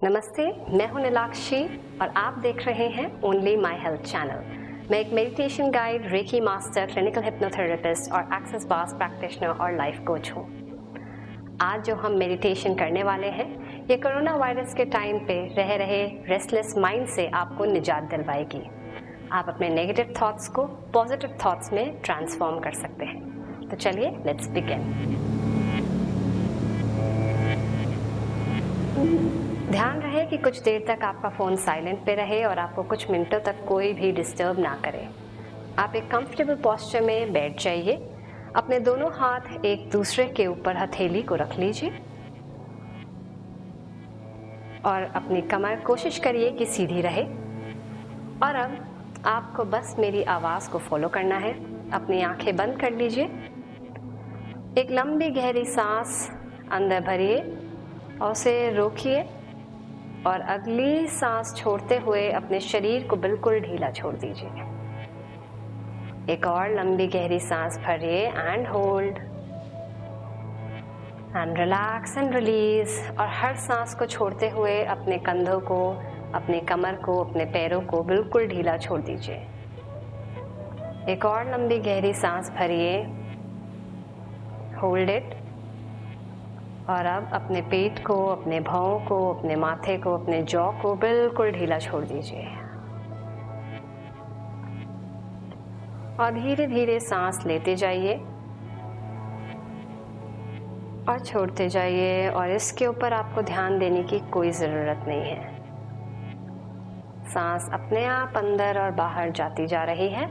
नमस्ते, मैं हूं नीलाक्षी और आप देख रहे हैं ओनली माई हेल्थ चैनल। मैं एक meditation guide, reiki master, clinical hypnotherapist और एक्सेस बास प्रैक्टिशनर और लाइफ कोच हूं। आज जो हम मेडिटेशन करने वाले हैं ये कोरोना वायरस के टाइम पे रह रहे रेस्टलेस माइंड से आपको निजात दिलवाएगी। आप अपने नेगेटिव थॉट्स को पॉजिटिव थॉट्स में ट्रांसफॉर्म कर सकते हैं। तो चलिए लेट्स बिगिन। ध्यान रहे कि कुछ देर तक आपका फ़ोन साइलेंट पे रहे और आपको कुछ मिनटों तक कोई भी डिस्टर्ब ना करे। आप एक कंफर्टेबल पोस्चर में बैठ जाइए। अपने दोनों हाथ एक दूसरे के ऊपर हथेली को रख लीजिए और अपनी कमर कोशिश करिए कि सीधी रहे। और अब आपको बस मेरी आवाज़ को फॉलो करना है। अपनी आंखें बंद कर लीजिए। एक लंबी गहरी सांस अंदर भरिए और उसे रोकिए और अगली सांस छोड़ते हुए अपने शरीर को बिल्कुल ढीला छोड़ दीजिए। एक और लंबी गहरी सांस भरिए and hold and relax and release. और हर सांस को छोड़ते हुए अपने कंधों को, अपनी कमर को, अपने पैरों को बिल्कुल ढीला छोड़ दीजिए। एक और लंबी गहरी सांस भरिए, होल्ड इट। और अब अपने पेट को, अपने भौं को, अपने माथे को, अपने जॉ को बिल्कुल ढीला छोड़ दीजिए और धीरे धीरे सांस लेते जाइए और छोड़ते जाइए। और इसके ऊपर आपको ध्यान देने की कोई ज़रूरत नहीं है। सांस अपने आप अंदर और बाहर जाती जा रही है।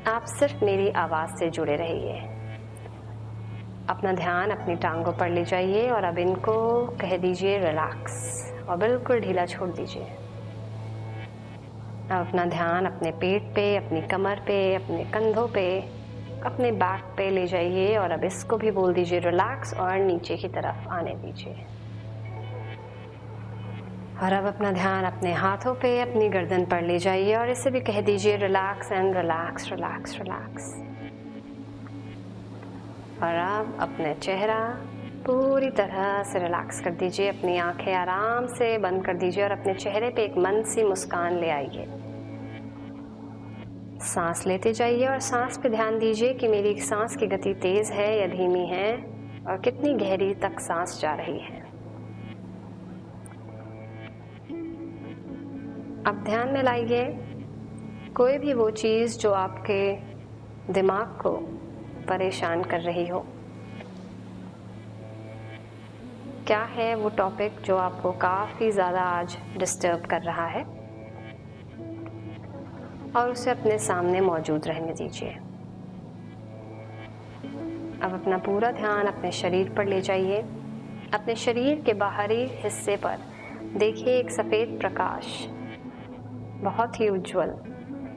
आप सिर्फ मेरी आवाज़ से जुड़े रहिए। अपना ध्यान अपनी टांगों पर ले जाइए और अब इनको कह दीजिए रिलैक्स और बिल्कुल ढीला छोड़ दीजिए। अब अपना ध्यान अपने पेट पे, अपनी कमर पे, अपने कंधों पे, अपने बैक पे ले जाइए और अब इसको भी बोल दीजिए रिलैक्स और नीचे की तरफ आने दीजिए। और अब अपना ध्यान अपने हाथों पे, अपनी गर्दन पर ले जाइए और इसे भी कह दीजिए relax and relax relax relax. और अब अपने चेहरा पूरी तरह से रिलैक्स कर दीजिए। अपनी आंखें आराम से बंद कर दीजिए और अपने चेहरे पे एक मंद सी मुस्कान ले आइए। सांस लेते जाइए और सांस पे ध्यान दीजिए कि मेरी सांस की गति तेज है या धीमी है और कितनी गहरी तक सांस जा रही है। अब ध्यान में लाइए कोई भी वो चीज़ जो आपके दिमाग को परेशान कर रही हो। क्या है वो टॉपिक जो आपको काफ़ी ज़्यादा आज डिस्टर्ब कर रहा है और उसे अपने सामने मौजूद रहने दीजिए। अब अपना पूरा ध्यान अपने शरीर पर ले जाइए। अपने शरीर के बाहरी हिस्से पर देखिए एक सफ़ेद प्रकाश, बहुत ही उज्जवल,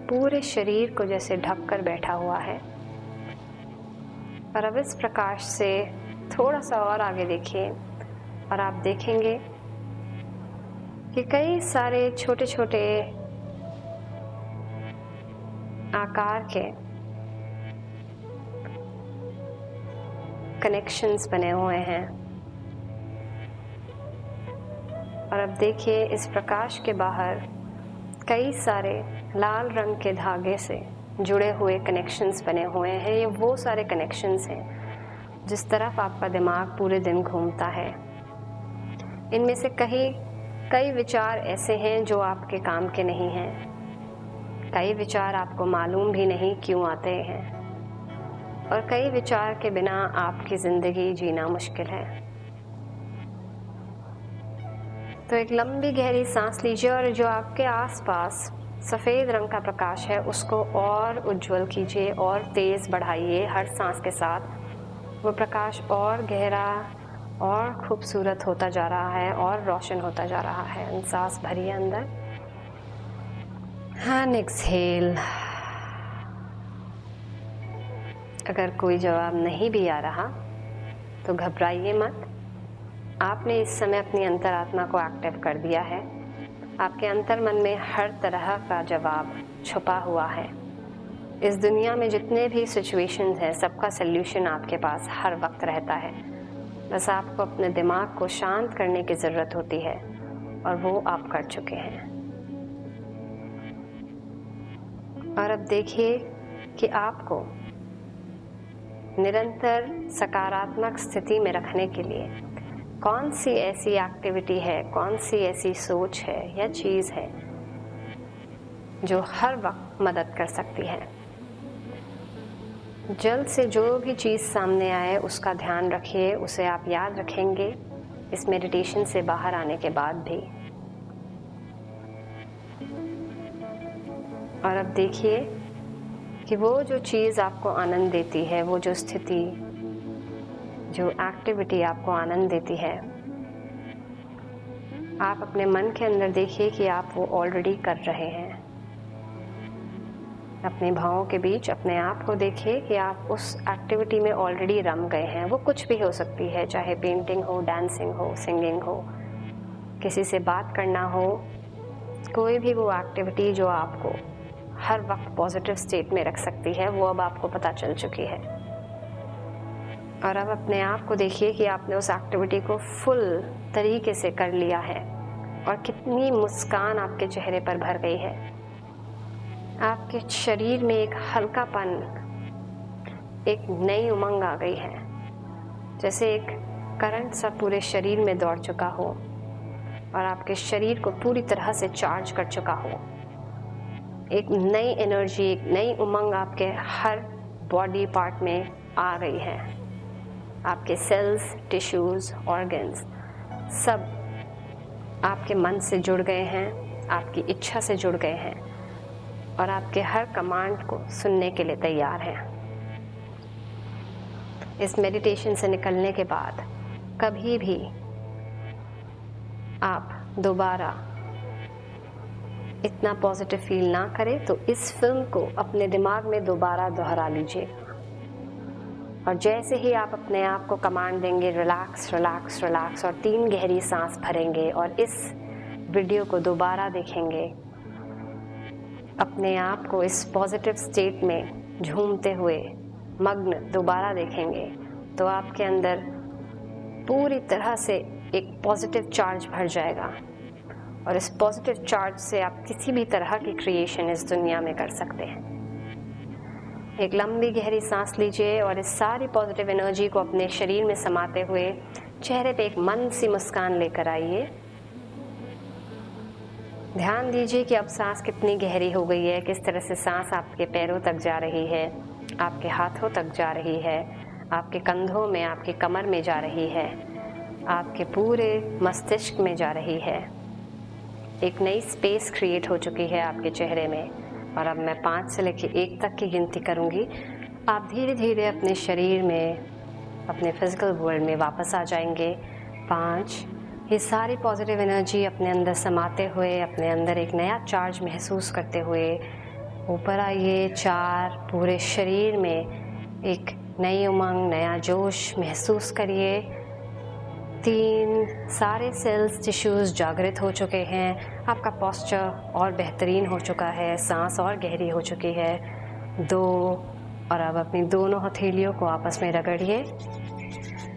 पूरे शरीर को जैसे ढक कर बैठा हुआ है। और अब इस प्रकाश से थोड़ा सा और आगे देखिए और आप देखेंगे कि कई सारे छोटे छोटे आकार के कनेक्शंस बने हुए हैं। और अब देखिए इस प्रकाश के बाहर कई सारे लाल रंग के धागे से जुड़े हुए कनेक्शंस बने हुए हैं। ये वो सारे कनेक्शंस हैं जिस तरफ आपका दिमाग पूरे दिन घूमता है। इनमें से कई विचार ऐसे हैं जो आपके काम के नहीं हैं। कई विचार आपको मालूम भी नहीं क्यों आते हैं और कई विचार के बिना आपकी ज़िंदगी जीना मुश्किल है। तो एक लंबी गहरी सांस लीजिए और जो आपके आसपास सफ़ेद रंग का प्रकाश है उसको और उज्जवल कीजिए और तेज़ बढ़ाइए। हर सांस के साथ वो प्रकाश और गहरा और खूबसूरत होता जा रहा है और रोशन होता जा रहा है। सांस भरिए अंदर एंड एक्सहेल। अगर कोई जवाब नहीं भी आ रहा तो घबराइए मत। आपने इस समय अपनी अंतरात्मा को एक्टिव कर दिया है। आपके अंतर मन में हर तरह का जवाब छुपा हुआ है। इस दुनिया में जितने भी सिचुएशंस हैं सबका सल्यूशन आपके पास हर वक्त रहता है। बस आपको अपने दिमाग को शांत करने की ज़रूरत होती है और वो आप कर चुके हैं। और अब देखिए कि आपको निरंतर सकारात्मक स्थिति में रखने के लिए कौन सी ऐसी एक्टिविटी है, कौन सी ऐसी सोच है या चीज़ है जो हर वक्त मदद कर सकती है। जल्द से जो भी चीज़ सामने आए उसका ध्यान रखिए, उसे आप याद रखेंगे इस मेडिटेशन से बाहर आने के बाद भी। और अब देखिए कि वो जो चीज़ आपको आनंद देती है, वो जो स्थिति, जो एक्टिविटी आपको आनंद देती है, आप अपने मन के अंदर देखिए कि आप वो ऑलरेडी कर रहे हैं। अपने भावों के बीच अपने आप को देखिए कि आप उस एक्टिविटी में ऑलरेडी रम गए हैं। वो कुछ भी हो सकती है, चाहे पेंटिंग हो, डांसिंग हो, सिंगिंग हो, किसी से बात करना हो, कोई भी वो एक्टिविटी जो आपको हर वक्त पॉजिटिव स्टेट में रख सकती है, वो अब आपको पता चल चुकी है। और अब अपने आप को देखिए कि आपने उस एक्टिविटी को फुल तरीके से कर लिया है और कितनी मुस्कान आपके चेहरे पर भर गई है। आपके शरीर में एक हल्कापन, एक नई उमंग आ गई है, जैसे एक करंट सा पूरे शरीर में दौड़ चुका हो और आपके शरीर को पूरी तरह से चार्ज कर चुका हो। एक नई एनर्जी, एक नई उमंग आपके हर बॉडी पार्ट में आ गई है। आपके सेल्स, टिश्यूज, ऑर्गन्स सब आपके मन से जुड़ गए हैं, आपकी इच्छा से जुड़ गए हैं और आपके हर कमांड को सुनने के लिए तैयार हैं। इस मेडिटेशन से निकलने के बाद कभी भी आप दोबारा इतना पॉजिटिव फील ना करें तो इस फिल्म को अपने दिमाग में दोबारा दोहरा लीजिए। और जैसे ही आप अपने आप को कमांड देंगे रिलैक्स रिलैक्स रिलैक्स और 3 गहरी सांस भरेंगे और इस वीडियो को दोबारा देखेंगे, अपने आप को इस पॉजिटिव स्टेट में झूमते हुए मग्न दोबारा देखेंगे, तो आपके अंदर पूरी तरह से एक पॉजिटिव चार्ज भर जाएगा और इस पॉजिटिव चार्ज से आप किसी भी तरह की क्रिएशन इस दुनिया में कर सकते हैं। एक लंबी गहरी सांस लीजिए और इस सारी पॉजिटिव एनर्जी को अपने शरीर में समाते हुए चेहरे पे एक मंद सी मुस्कान लेकर आइए। ध्यान दीजिए कि अब सांस कितनी गहरी हो गई है, किस तरह से सांस आपके पैरों तक जा रही है, आपके हाथों तक जा रही है, आपके कंधों में, आपकी कमर में जा रही है, आपके पूरे मस्तिष्क में जा रही है। एक नई स्पेस क्रिएट हो चुकी है आपके चेहरे में। और अब मैं 5 से लेकर 1 तक की गिनती करूंगी। आप धीरे धीरे अपने शरीर में, अपने फिजिकल वर्ल्ड में वापस आ जाएंगे। 5, ये सारी पॉजिटिव एनर्जी अपने अंदर समाते हुए, अपने अंदर एक नया चार्ज महसूस करते हुए ऊपर आइए। 4, पूरे शरीर में एक नई उमंग, नया जोश महसूस करिए। 3, सारे सेल्स, टिश्यूज जागृत हो चुके हैं, आपका पोस्चर और बेहतरीन हो चुका है, सांस और गहरी हो चुकी है। 2, और अब अपनी दोनों हथेलियों को आपस में रगड़िए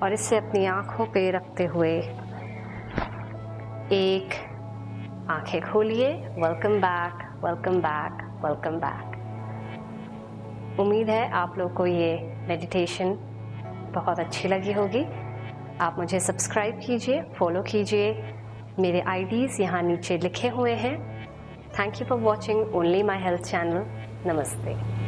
और इससे अपनी आँखों पे रखते हुए 1, आँखें खोलिए। Welcome back, welcome back, welcome back. उम्मीद है आप लोग को ये मेडिटेशन बहुत अच्छी लगी होगी। आप मुझे सब्सक्राइब कीजिए, फॉलो कीजिए, मेरे आईडीज़ यहाँ नीचे लिखे हुए हैं। Thank you for watching only my health channel. नमस्ते।